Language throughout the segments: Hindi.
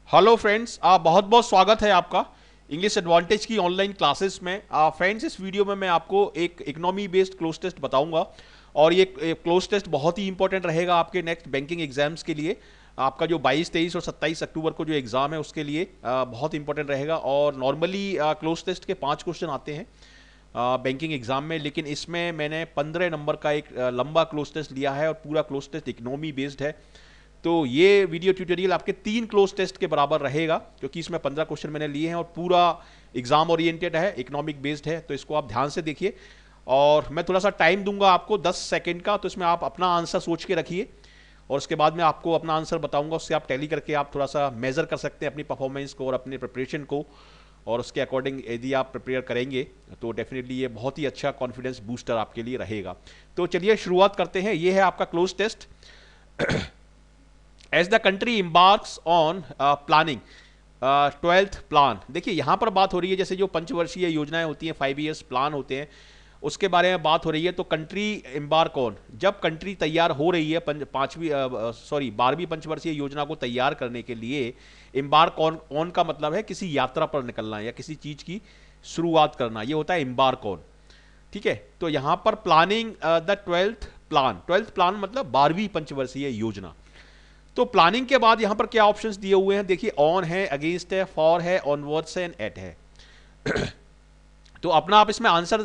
हेलो फ्रेंड्स, बहुत बहुत स्वागत है आपका इंग्लिश एडवांटेज की ऑनलाइन क्लासेस में। फ्रेंड्स, इस वीडियो में मैं आपको एक इकोनॉमी बेस्ड क्लोज टेस्ट बताऊंगा और ये क्लोज टेस्ट बहुत ही इंपॉर्टेंट रहेगा आपके नेक्स्ट बैंकिंग एग्जाम्स के लिए। आपका जो 22, 23 और 27 अक्टूबर को जो एग्ज़ाम है उसके लिए बहुत इंपॉर्टेंट रहेगा। और नॉर्मली क्लोज टेस्ट के 5 क्वेश्चन आते हैं बैंकिंग एग्जाम में, लेकिन इसमें मैंने 15 नंबर का एक लंबा क्लोज टेस्ट लिया है और पूरा क्लोज टेस्ट इकोनॉमी बेस्ड है। तो ये वीडियो ट्यूटोरियल आपके 3 क्लोज टेस्ट के बराबर रहेगा, क्योंकि इसमें 15 क्वेश्चन मैंने लिए हैं और पूरा एग्जाम ओरिएंटेड है, इकोनॉमिक बेस्ड है। तो इसको आप ध्यान से देखिए और मैं थोड़ा सा टाइम दूंगा आपको 10 सेकंड का, तो इसमें आप अपना आंसर सोच के रखिए और उसके बाद मैं आपको अपना आंसर बताऊंगा। उससे आप टैली करके आप थोड़ा सा मेजर कर सकते हैं अपनी परफॉर्मेंस को और अपने प्रिपरेशन को, और उसके अकॉर्डिंग यदि आप प्रिपेयर करेंगे तो डेफिनेटली ये बहुत ही अच्छा कॉन्फिडेंस बूस्टर आपके लिए रहेगा। तो चलिए शुरुआत करते हैं। ये है आपका cloze test. As the country embarks on planning 12th plan. देखिए यहाँ पर बात हो रही है, जैसे जो पंचवर्षीय योजनाएं होती हैं, 5 ईयर्स प्लान होते हैं, उसके बारे में बात हो रही है। तो कंट्री इम्बार्क ऑन, जब कंट्री तैयार हो रही है 12वीं पंचवर्षीय योजना को तैयार करने के लिए, इम्बार्क ऑन का मतलब है किसी यात्रा पर निकलना या किसी चीज की शुरुआत करना, ये होता है इम्बार्क ऑन। ठीक है, तो यहां पर प्लानिंग द 12th प्लान मतलब 12वीं पंचवर्षीय योजना। तो प्लानिंग के बाद यहां पर क्या ऑप्शंस दिए हुए हैं, देखिए ऑन है, अगेंस्ट है, फॉर है, ऑनवर्ड्स है, एट है। तो अपना आप इसमें आंसर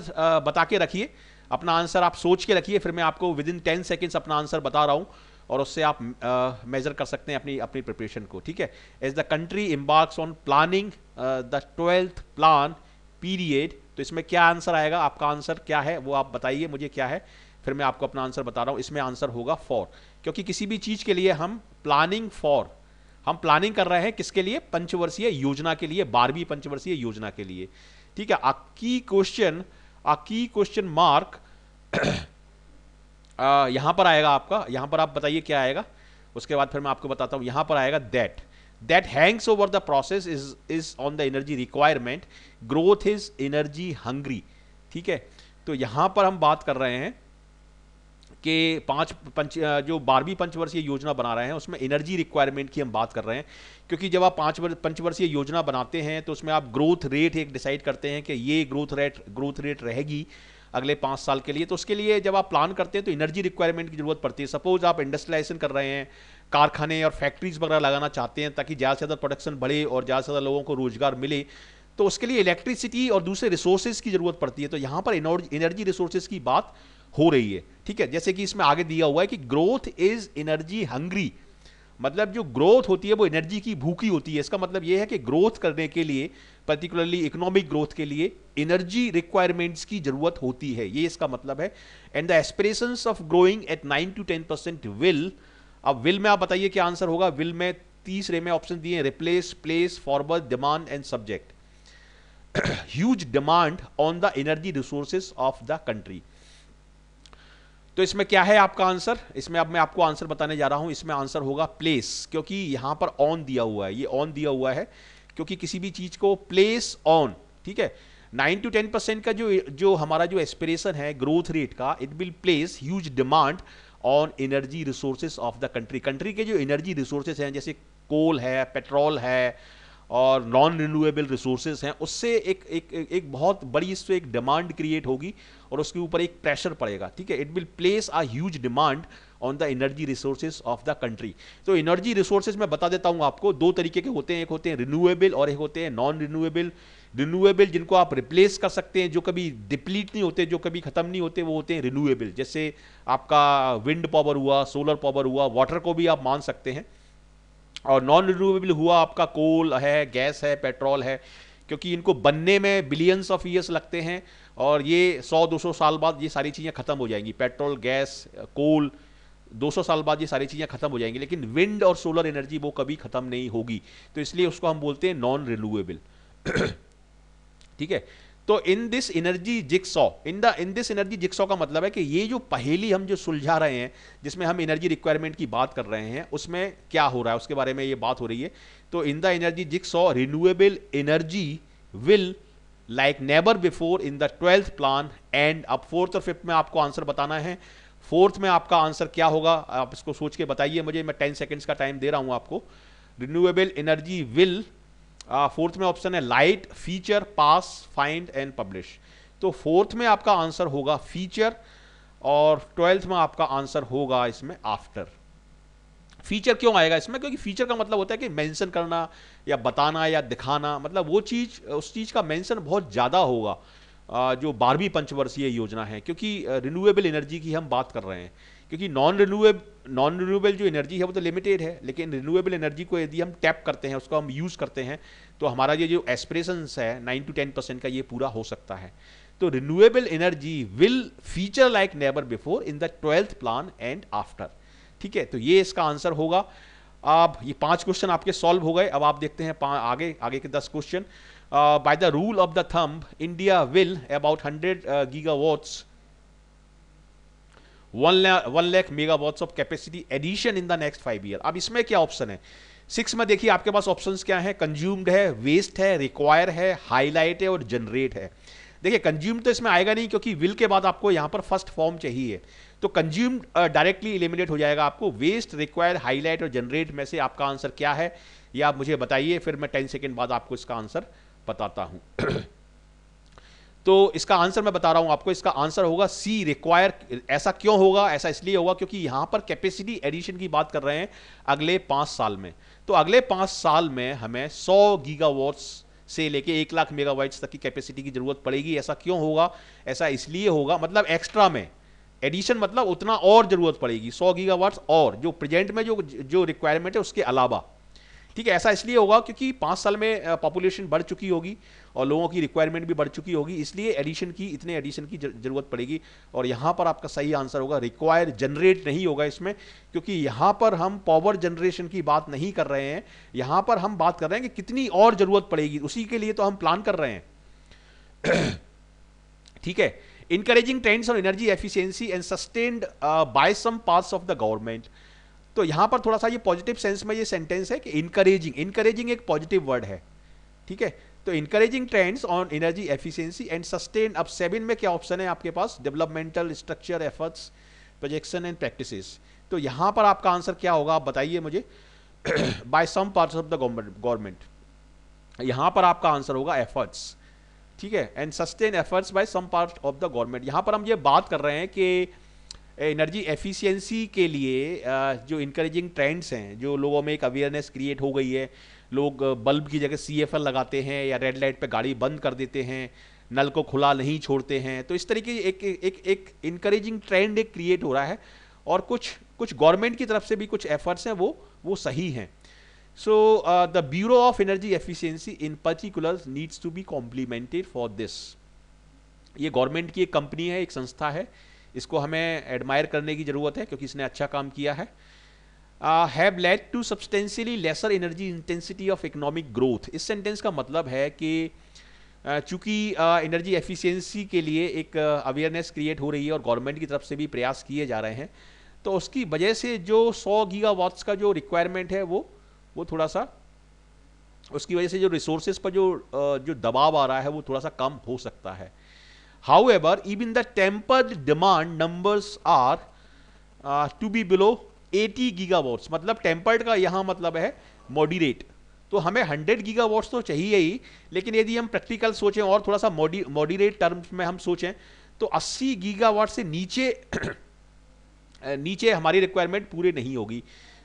बता के रखिए, अपना आंसर आप सोच के रखिए, फिर मैं आपको विद इन 10 सेकेंड्स अपना आंसर बता रहा हूं और उससे आप मेजर कर सकते हैं अपनी अपनी प्रिपरेशन को। ठीक है, as the country embarks on planning the 12th plan period, तो इसमें क्या आंसर आएगा, आपका आंसर क्या है वो आप बताइए मुझे क्या है, फिर मैं आपको अपना आंसर बता रहा हूं। इसमें आंसर होगा फॉर, क्योंकि किसी भी चीज के लिए हम हम प्लानिंग कर रहे हैं किसके लिए, पंचवर्षीय योजना के लिए, 12वीं पंचवर्षीय योजना के लिए। ठीक है, अ की क्वेश्चन मार्क यहां पर आएगा आपका, यहां पर आप बताइए क्या आएगा, उसके बाद फिर मैं आपको बताता हूं। यहां पर आएगा that Hanks over the process is on the energy requirement, growth is energy hungry. ठीक है, तो यहां पर हम बात कर रहे हैं कि जो 12वीं पंचवर्षीय योजना बना रहे हैं उसमें एनर्जी रिक्वायरमेंट की हम बात कर रहे हैं, क्योंकि जब आप पंचवर्षीय योजना बनाते हैं तो उसमें आप ग्रोथ रेट एक डिसाइड करते हैं कि ये ग्रोथ रेट रहेगी अगले 5 साल के लिए। तो उसके लिए जब आप प्लान करते हैं तो एनर्जी रिक्वायरमेंट की जरूरत पड़ती है। सपोज आप इंडस्ट्रियलाइजेशन कर रहे हैं, कारखाने और फैक्ट्रीज वगैरह लगाना चाहते हैं ताकि ज़्यादा से ज़्यादा प्रोडक्शन बढ़े और ज़्यादा से ज़्यादा लोगों को रोजगार मिले, तो उसके लिए इलेक्ट्रिसिटी और दूसरे रिसोर्सेज की जरूरत पड़ती है। तो यहां पर एनर्जी रिसोर्सेज की बात हो रही है। ठीक है, जैसे कि इसमें आगे दिया हुआ है कि ग्रोथ इज एनर्जी हंग्री, मतलब जो ग्रोथ होती है वो एनर्जी की भूखी होती है। इसका मतलब यह है कि ग्रोथ करने के लिए, पर्टिकुलरली इकोनॉमिक ग्रोथ के लिए, एनर्जी रिक्वायरमेंट्स की जरूरत होती है, ये इसका मतलब है। And the aspirations of growing at 9 to 10% will, अब विल में आप बताइए क्या आंसर होगा। विल में तीसरे में ऑप्शन दिए, replace, place, forward, demand and subject. Huge demand on the energy resources of the country. तो इसमें क्या है आपका आंसर, इसमें अब मैं आपको आंसर बताने जा रहा हूं। इसमें आंसर होगा प्लेस, क्योंकि यहां पर ऑन दिया हुआ है, ये ऑन दिया हुआ है क्योंकि किसी भी चीज को प्लेस ऑन। ठीक है, 9 to 10% का जो हमारा जो एस्पिरेशन है ग्रोथ रेट का, it will place huge demand on energy resources of the country. Country के जो एनर्जी रिसोर्सेज हैं, जैसे कोल है, पेट्रोल है और नॉन रिन्यूएबल रिसोर्सेज हैं, उससे एक बहुत बड़ी इससे एक डिमांड क्रिएट होगी और उसके ऊपर एक प्रेशर पड़ेगा। ठीक है, it will place a huge demand on the energy resources of the country. तो एनर्जी रिसोर्सेज मैं बता देता हूं आपको, 2 तरीके के होते हैं, एक होते हैं रिन्यूएबल और एक होते हैं नॉन रिन्यूएबल। रिन्यूएबल जिनको आप रिप्लेस कर सकते हैं, जो कभी डिप्लीट नहीं होते, जो कभी खत्म नहीं होते, वो होते हैं रिन्यूएबल। जैसे आपका विंड पावर हुआ, सोलर पावर हुआ, वाटर को भी आप मान सकते हैं। और नॉन रिन्यूएबल हुआ आपका कोल है, गैस है, पेट्रोल है, क्योंकि इनको बनने में बिलियंस ऑफ ईयर्स लगते हैं और ये 100-200 साल बाद ये सारी चीज़ें खत्म हो जाएंगी। पेट्रोल, गैस, कोल, 200 साल बाद ये सारी चीज़ें खत्म हो जाएंगी, लेकिन विंड और सोलर एनर्जी वो कभी खत्म नहीं होगी, तो इसलिए उसको हम बोलते हैं नॉन रिन्यूएबल। ठीक है, तो इन दिस एनर्जी जिक्सॉ का मतलब है कि ये जो पहेली हम जो सुलझा रहे हैं, जिसमें हम एनर्जी रिक्वायरमेंट की बात कर रहे हैं, उसमें क्या हो रहा है उसके बारे में ये बात हो रही है। तो in the energy jigsaw, renewable energy will like never before in the 12th plan and. अब 4th और 5th में आपको आंसर बताना है। 4th में आपका आंसर क्या होगा, आप इसको सोच के बताइए मुझे, मैं 10 सेकेंड्स का टाइम दे रहा हूं आपको। रिन्यूएबल एनर्जी विल, फोर्थ में ऑप्शन है light, feature, pass, find and publish. तो फोर्थ में आपका आंसर होगा फीचर और 12th में आपका आंसर होगा इसमें आफ्टर। फीचर क्यों आएगा इसमें? क्योंकि फीचर का मतलब होता है कि मेंशन करना या बताना या दिखाना, मतलब वो चीज, उस चीज का मेंशन बहुत ज्यादा होगा जो 12वीं पंचवर्षीय योजना है, क्योंकि रिन्यूएबल एनर्जी की हम बात कर रहे हैं। क्योंकि नॉन रिन्यूएबल जो एनर्जी है वो तो लिमिटेड है, लेकिन रिन्यूएबल एनर्जी को यदि हम टैप करते हैं, उसको हम यूज करते हैं, तो हमारा ये जो एस्पिरेशंस है 9 to 10% का, ये पूरा हो सकता है। तो renewable energy will feature like never before in the 12th plan and after. ठीक है, तो ये इसका आंसर होगा। अब ये 5 क्वेश्चन आपके सॉल्व हो गए। अब आप देखते हैं आगे के 10 question. By the rule of the thumb India will about 100 gigawatts 1 lakh megawatts of capacity addition in the next 5 year. अब इसमें क्या ऑप्शन है? 6 में देखिए आपके पास ऑप्शंस क्या है, कंज्यूम्ड है, वेस्ट है, रिक्वायर है, हाईलाइट है और जनरेट है। देखिए कंज्यूम तो इसमें आएगा नहीं, क्योंकि विल के बाद आपको यहां पर फर्स्ट फॉर्म चाहिए, तो कंज्यूम्ड डायरेक्टली इलिमिनेट हो जाएगा। आपको वेस्ट, रिक्वायर, हाईलाइट और जनरेट में से आपका आंसर क्या है ये आप मुझे बताइए, फिर मैं 10 सेकेंड बाद आपको इसका आंसर बताता हूं। तो इसका आंसर मैं बता रहा हूं आपको, इसका आंसर होगा सी, रिक्वायर। ऐसा क्यों होगा? ऐसा इसलिए होगा क्योंकि यहां पर कैपेसिटी एडिशन की बात कर रहे हैं अगले 5 साल में। तो अगले 5 साल में हमें 100 गीगावाट्स से लेके 1 लाख मेगावाट्स तक की कैपेसिटी की जरूरत पड़ेगी। ऐसा क्यों होगा? ऐसा इसलिए होगा, मतलब एक्स्ट्रा में एडिशन, मतलब उतना और जरूरत पड़ेगी 100 गीगावाट्स और जो प्रेजेंट में जो रिक्वायरमेंट है उसके अलावा। ठीक है, ऐसा इसलिए होगा क्योंकि 5 साल में पॉपुलेशन बढ़ चुकी होगी और लोगों की रिक्वायरमेंट भी बढ़ चुकी होगी, इसलिए इतने एडिशन की जरूरत पड़ेगी। और यहां पर आपका सही आंसर होगा रिक्वायर, जनरेट नहीं होगा इसमें, क्योंकि यहां पर हम पावर जनरेशन की बात नहीं कर रहे हैं, यहां पर हम बात कर रहे हैं कि कितनी और जरूरत पड़ेगी, उसी के लिए तो हम प्लान कर रहे हैं। ठीक है, encouraging trends on energy efficiency and sustained by some parts of the government। तो यहां पर थोड़ा सा ये पॉजिटिव सेंस में ये सेंटेंस है कि इनकरेजिंग एक पॉजिटिव वर्ड है। ठीक है, तो encouraging trends on energy efficiency and sustain. अब 7 में क्या ऑप्शन है आपके पास? Developmental structure, efforts, projection and practices. तो यहां पर आपका आंसर क्या होगा आप बताइए मुझे। By some parts of the government, यहां पर आपका आंसर होगा एफर्ट्स। ठीक है, and sustain efforts by some part of the government. यहां पर हम ये बात कर रहे हैं कि एनर्जी एफिशिएंसी के लिए जो इनकरेजिंग ट्रेंड्स हैं, जो लोगों में एक अवेयरनेस क्रिएट हो गई है, लोग बल्ब की जगह CFL लगाते हैं या रेड लाइट पे गाड़ी बंद कर देते हैं, नल को खुला नहीं छोड़ते हैं, तो इस तरीके एक इनकरेजिंग ट्रेंड एक क्रिएट हो रहा है और कुछ गवर्नमेंट की तरफ से भी कुछ एफर्ट्स हैं वो सही हैं। So the Bureau of Energy Efficiency in particular needs to be complimented for this। ये गवर्नमेंट की एक कंपनी है, एक संस्था है, इसको हमें एडमायर करने की जरूरत है क्योंकि इसने अच्छा काम किया है। Have led to substantially lesser energy intensity of economic growth। इस सेंटेंस का मतलब है कि चूंकि एनर्जी एफिशिएंसी के लिए एक अवेयरनेस क्रिएट हो रही है और गवर्नमेंट की तरफ से भी प्रयास किए जा रहे हैं, तो उसकी वजह से जो 100 गीगावाट्स का जो रिक्वायरमेंट है वो थोड़ा सा, उसकी वजह से जो रिसोर्सेज पर जो दबाव आ रहा है वो थोड़ा सा कम हो सकता है। However, even the tempered demand numbers are to be below 80 gigawatts. मतलब टेम्पर्ड का यहां मतलब है मॉडरेट। तो हमें 100 गीगावाट्स तो चाहिए ही, लेकिन यदि हम प्रैक्टिकल सोचें और थोड़ा सा मॉडरेट टर्म्स में हम सोचें तो 80 गीगावाट से नीचे हमारी रिक्वायरमेंट पूरी नहीं होगी।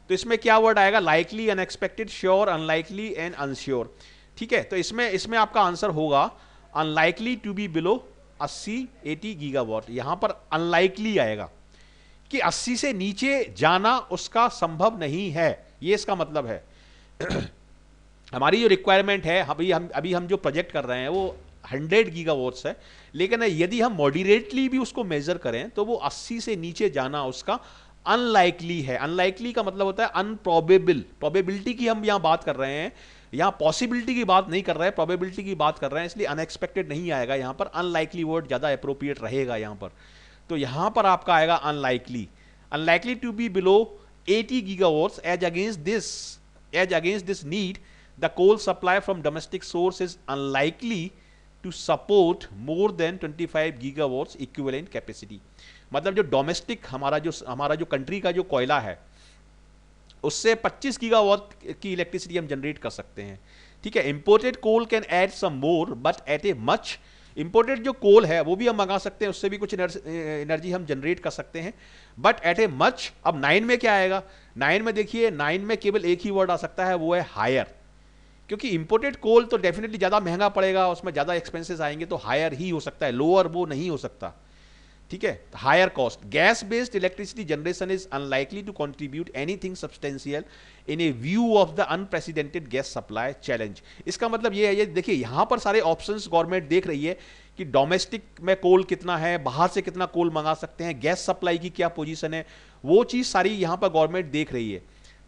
तो इसमें क्या वर्ड आएगा? Likely, unexpected, sure, unlikely and unsure. ठीक है, तो इसमें आपका आंसर होगा unlikely to be below 80 gigawatt. यहां पर अनलाइकली आएगा कि 80 से नीचे जाना उसका संभव नहीं है, ये इसका मतलब है। हमारी जो रिक्वायरमेंट है अभी हम जो प्रोजेक्ट कर रहे हैं वो 100 गीगावाट्स है, लेकिन यदि हम मॉडरेटली भी उसको मेजर करें तो वो 80 से नीचे जाना उसका अनलाइकली है। अनलाइकली का मतलब होता है अनप्रॉबेबल। प्रोबेबिलिटी की हम यहां बात कर रहे हैं, यहां पॉसिबिलिटी की बात नहीं कर रहे हैं, प्रोबेबिलिटी की बात कर रहे हैं, इसलिए अनएक्सपेक्टेड नहीं आएगा यहां पर, अनलाइकली वर्ड ज्यादा अप्रोप्रिएट रहेगा यहां पर। तो यहां पर आपका आएगा unlikely to be below 80 gigawatts as against this need the coal supply from domestic source is unlikely to support more than 25 gigawatts equivalent capacity. मतलब जो डोमेस्टिक हमारा जो कंट्री का जो कोयला है उससे 25 गीगावाट की इलेक्ट्रिसिटी हम जनरेट कर सकते हैं। ठीक है, imported coal can add some more but at a much, imported जो कोल है वो भी हम मंगा सकते हैं, उससे भी कुछ एनर्जी हम जनरेट कर सकते हैं, बट एट ए मच। अब 9 में क्या आएगा, 9 में देखिए, 9 में केवल एक ही वर्ड आ सकता है, वो है हायर, क्योंकि इंपोर्टेड कोल तो डेफिनेटली ज्यादा महंगा पड़ेगा, उसमें ज्यादा एक्सपेंसेस आएंगे, तो हायर ही हो सकता है, लोअर वो नहीं हो सकता। ठीक है, higher cost. Gas based electricity generation is unlikely to contribute anything substantial in a view of the unprecedented gas supply challenge. इसका मतलब ये है, ये देखिए यहां पर सारे ऑप्शंस गवर्नमेंट देख रही है कि डोमेस्टिक में कोल कितना है, बाहर से कितना कोल मंगा सकते हैं, गैस सप्लाई की क्या पोजीशन है, वो चीज सारी यहां पर गवर्नमेंट देख रही है।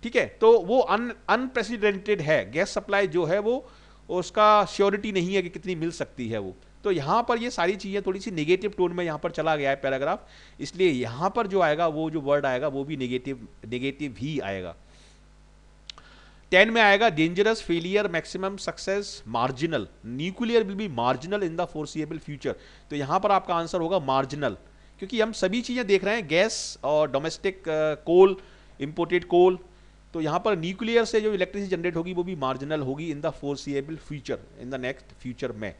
ठीक है, तो वो अनप्रेसिडेंटेड है गैस सप्लाई जो है, वो उसका श्योरिटी नहीं है कि कितनी मिल सकती है वो। तो यहां पर ये सारी चीजें थोड़ी सी नेगेटिव टोन में यहां पर चला गया है पैराग्राफ, इसलिए यहां पर जो आएगा, वो जो वर्ड आएगा वो भी नेगेटिव ही आएगा। 10 में आएगा dangerous, failure, maximum success, marginal, nuclear will be marginal in the foreseeable future. तो यहां पर आपका आंसर होगा मार्जिनल, क्योंकि हम सभी चीजें देख रहे हैं, गैस और डोमेस्टिक कोल, इंपोर्टेड कोल, तो यहां पर न्यूक्लियर से जो इलेक्ट्रिसिटी जनरेट होगी वो भी मार्जिनल होगी in the foreseeable future, in the next future में।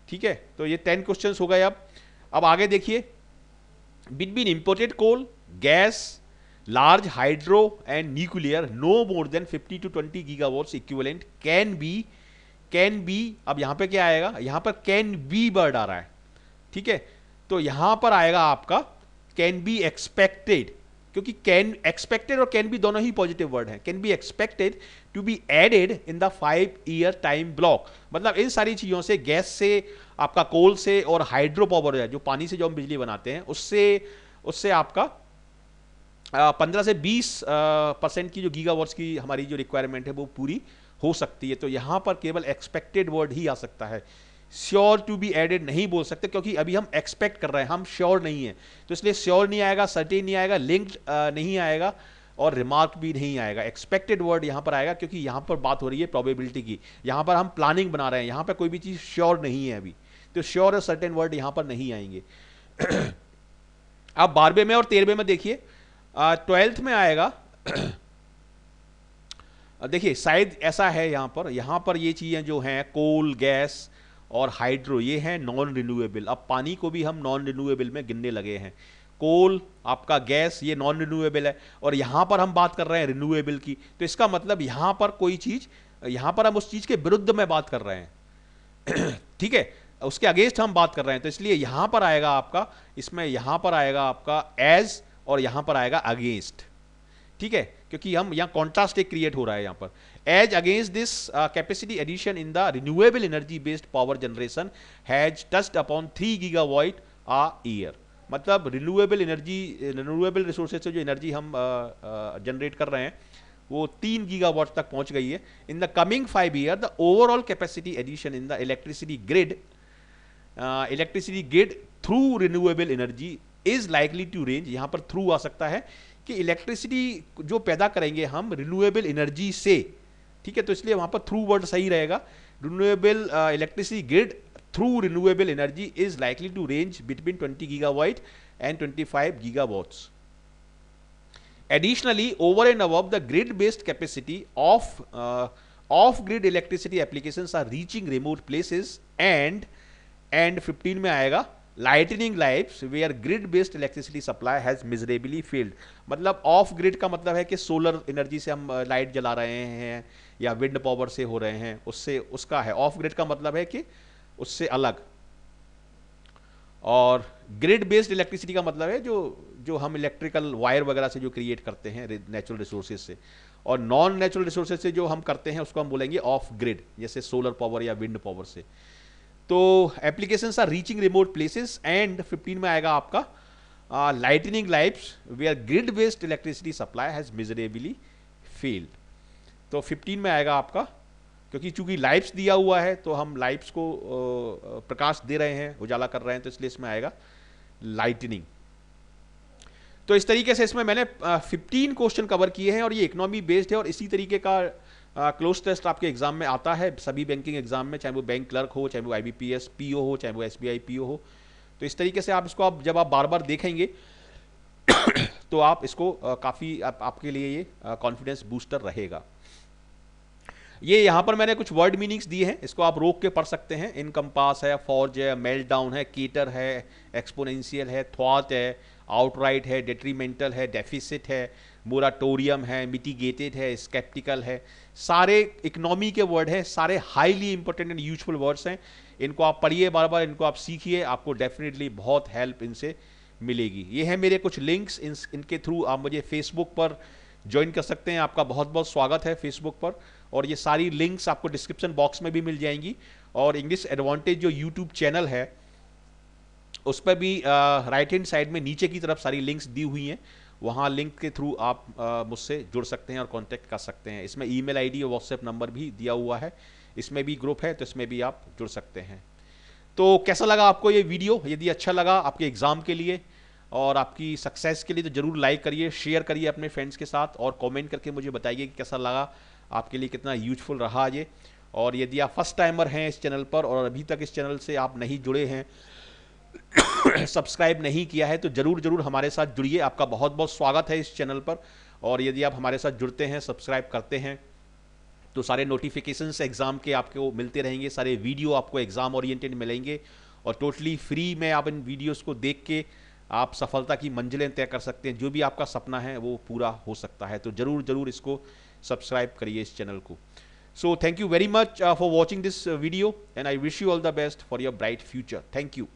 ठीक है, तो ये 10 क्वेश्चंस हो गए। अब आगे देखिए, between imported coal, gas, large hydro and nuclear, no more than 50 to 20 gigawatts equivalent can be. अब यहां पे क्या आएगा, यहां पर कैन बी वर्ड आ रहा है। ठीक है, तो यहां पर आएगा आपका कैन बी एक्सपेक्टेड, क्योंकि कैन एक्सपेक्टेड और कैन बी दोनों ही पॉजिटिव वर्ड हैं। Can be expected to be added in the 5-year time block, मतलब इन सारी चीजों से, गैस से, आपका कोल से, और हाइड्रो पावर है जो पानी से जो हम बिजली बनाते हैं, उससे आपका 15 से 20% की जो गीगावाट्स की हमारी जो रिक्वायरमेंट है वो पूरी हो सकती है। तो यहां पर केवल एक्सपेक्टेड वर्ड ही आ सकता है, श्योर टू बी एडेड नहीं बोल सकते, क्योंकि अभी हम एक्सपेक्ट कर रहे हैं, हम श्योर नहीं है, तो इसलिए श्योर नहीं आएगा, सर्टेन नहीं आएगा, लिंक्ड नहीं आएगा, और रिमार्क भी नहीं आएगा। एक्सपेक्टेड वर्ड यहां पर आएगा, क्योंकि यहां पर बात हो रही है प्रोबेबिलिटी की, यहां पर हम प्लानिंग बना रहे हैं, यहां पर कोई भी चीज श्योर नहीं है अभी, तो श्योर और सर्टेन वर्ड यहां पर नहीं आएंगे। अब 12वें में और 13वें में देखिए, 12th में आएगा, देखिए शायद ऐसा है, यहां पर ये चीजें जो हैं, कोल, गैस और हाइड्रो, ये हैं नॉन रिन्यूएबल। अब पानी को भी हम नॉन रिन्यूएबल में गिनने लगे हैं, कोल, आपका गैस, ये नॉन रिन्यूएबल है, और यहां पर हम बात कर रहे हैं रिन्यूएबल की, तो इसका मतलब यहां पर कोई चीज, यहां पर हम उस चीज के विरुद्ध में बात कर रहे हैं। ठीक है, उसके अगेंस्ट हम बात कर रहे हैं, तो इसलिए यहां पर आएगा आपका, इसमें यहां पर आएगा आपका एज, और यहां पर आएगा अगेंस्ट। ठीक है, क्योंकि हम यहां कॉन्ट्रास्ट एक क्रिएट हो रहा है, यहां पर as against this capacity addition in the renewable energy based power generation has touched upon 3 gigawatt a year. मतलब रिन्यूएबल रिसोर्सेज से जो एनर्जी हम जनरेट कर रहे हैं वो 3 गीगावाट तक पहुंच गई है। In the coming 5 year the overall capacity addition in the electricity grid through renewable energy is likely to range, यहां पर थ्रू आ सकता है कि इलेक्ट्रिसिटी जो पैदा करेंगे हम रिन्यूएबल एनर्जी से। ठीक है, तो इसलिए वहां पर थ्रू वर्ड सही रहेगा, renewable electricity grid through renewable energy is likely to range between 20 gigawatt and 25 gigawatts. Additionally, over and above the grid-based capacity of off-grid electricity applications are reaching remote places, and 15 में आएगा lightning lights where grid-based electricity supply has miserably failed। मतलब ऑफ ग्रिड का मतलब है कि सोलर एनर्जी से हम लाइट जला रहे हैं या विंड पावर से हो रहे हैं, उससे उसका है। ऑफ ग्रिड का मतलब है कि उससे अलग, और ग्रिड बेस्ड इलेक्ट्रिसिटी का मतलब है जो हम इलेक्ट्रिकल वायर वगैरह से जो क्रिएट करते हैं नेचुरल रिसोर्सेज से, और नॉन नेचुरल रिसोर्सेज से जो हम करते हैं उसको हम बोलेंगे ऑफ ग्रिड, जैसे सोलर पावर या विंड पावर से। तो applications are reaching remote places, and 15 में आएगा आपका lightning lights where grid based electricity supply has miserably failed. तो 15 में आएगा आपका, क्योंकि चूंकि लाइट्स दिया हुआ है तो हम लाइट्स को प्रकाश दे रहे हैं, उजाला कर रहे हैं, तो इसलिए इसमें आएगा लाइटनिंग। तो इस तरीके से इसमें मैंने 15 क्वेश्चन कवर किए हैं, और ये इकोनॉमी बेस्ड है, और इसी तरीके का क्लोज टेस्ट आपके एग्जाम में आता है सभी बैंकिंग एग्जाम में, चाहे वो बैंक क्लर्क हो, चाहे वो IBPS PO हो, चाहे वो SBI PO हो। तो इस तरीके से आप इसको जब आप बार बार देखेंगे तो आप इसको काफ़ी आपके लिए ये कॉन्फिडेंस बूस्टर रहेगा। ये यहाँ पर मैंने कुछ वर्ड मीनिंग्स दिए हैं, इसको आप रोक के पढ़ सकते हैं। इनकम्पास है, फॉर्ज है, मेल्ट डाउन है, केटर है, एक्सपोनेंशियल है, थ्वाट है, आउटराइट है, डेट्रीमेंटल है, डेफिसिट है, मोराटोरियम है, मिटिगेटेड है, स्केप्टिकल है। सारे इकोनॉमी के वर्ड हैं, सारे highly important and useful words हैं। इनको आप पढ़िए बार बार, इनको आप सीखिए, आपको डेफिनेटली बहुत हेल्प इनसे मिलेगी। ये है मेरे कुछ लिंक्स, इनके थ्रू आप मुझे फेसबुक पर ज्वाइन कर सकते हैं। आपका बहुत बहुत स्वागत है फेसबुक पर, और ये सारी लिंक्स आपको डिस्क्रिप्शन बॉक्स में भी मिल जाएंगी। और इंग्लिश एडवांटेज जो यूट्यूब चैनल है उस पर भी राइट हैंड साइड में नीचे की तरफ सारी लिंक्स दी हुई हैं, वहाँ लिंक के थ्रू आप मुझसे जुड़ सकते हैं और कांटेक्ट कर सकते हैं। इसमें ईमेल आईडी और व्हाट्सएप नंबर भी दिया हुआ है, इसमें भी ग्रुप है, तो इसमें भी आप जुड़ सकते हैं। तो कैसा लगा आपको ये वीडियो? यदि अच्छा लगा आपके एग्ज़ाम के लिए और आपकी सक्सेस के लिए तो ज़रूर लाइक करिए, शेयर करिए अपने फ्रेंड्स के साथ, और कमेंट करके मुझे बताइए कि कैसा लगा, आपके लिए कितना यूजफुल रहा ये। और यदि आप फर्स्ट टाइमर हैं इस चैनल पर और अभी तक इस चैनल से आप नहीं जुड़े हैं, सब्सक्राइब नहीं किया है, तो ज़रूर ज़रूर हमारे साथ जुड़िए। आपका बहुत बहुत स्वागत है इस चैनल पर। और यदि आप हमारे साथ जुड़ते हैं, सब्सक्राइब करते हैं, तो सारे नोटिफिकेशंस एग्ज़ाम के आपको मिलते रहेंगे, सारे वीडियो आपको एग्ज़ाम ओरिएंटेड मिलेंगे, और टोटली फ्री में आप इन वीडियोस को देख के आप सफलता की मंजिलें तय कर सकते हैं। जो भी आपका सपना है वो पूरा हो सकता है। तो ज़रूर ज़रूर इसको सब्सक्राइब करिए इस चैनल को। So thank you very much for watching this video, and I wish you all the best for your bright future. Thank you.